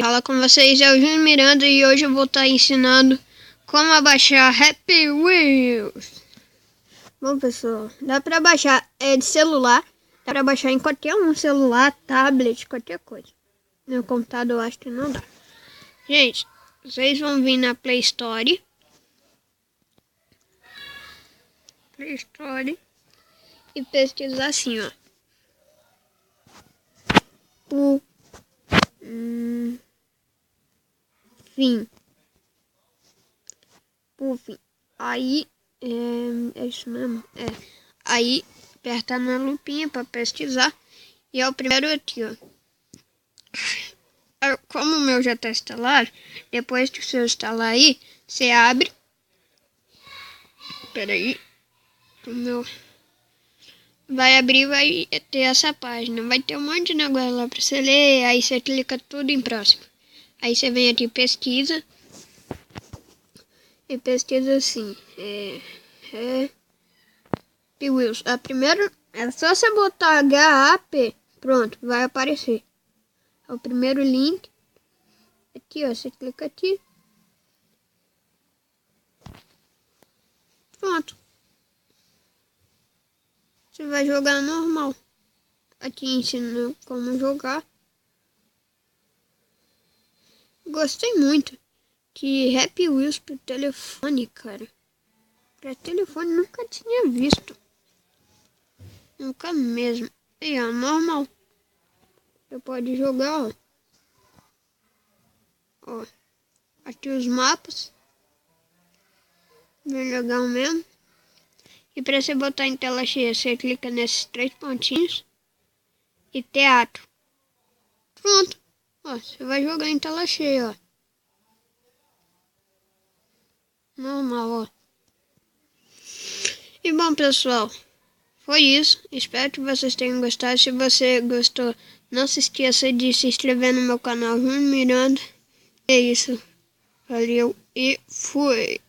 Fala com vocês, é o Júnior Miranda e hoje eu vou estar ensinando como baixar Happy Wheels. Bom pessoal, dá pra baixar de celular, dá pra baixar em qualquer celular, tablet, qualquer coisa. No computador eu acho que não dá. Gente, vocês vão vir na Play Store. E pesquisar assim, ó. Puffin. Aí, é isso mesmo? Aí, aperta na lupinha para pesquisar. E é o primeiro aqui, ó. Como o meu já está instalado, depois que o seu instalar aí, você abre. Peraí. O meu vai abrir, vai ter essa página. Vai ter um monte de negócio lá para você ler. Aí você clica tudo em próximo. Aí você vem aqui pesquisa. E pesquisa assim. Happy Wheels. A primeira é só você botar HAP. Pronto, vai aparecer. É o primeiro link. Aqui, ó. Você clica aqui. Pronto. Você vai jogar normal. Aqui ensina como jogar. Gostei muito de Happy Wheels pro telefone, cara. Pra telefone nunca tinha visto. Nunca mesmo. E é normal. Você pode jogar, ó. Ó. Aqui os mapas. Bem legal mesmo. E para você botar em tela cheia, você clica nesses 3 pontinhos. E teatro. Pronto. Ó, você vai jogar em tela cheia, ó. Normal, ó. E bom, pessoal, foi isso. Espero que vocês tenham gostado. Se você gostou, não se esqueça de se inscrever no meu canal Júnior Miranda. É isso. Valeu e fui.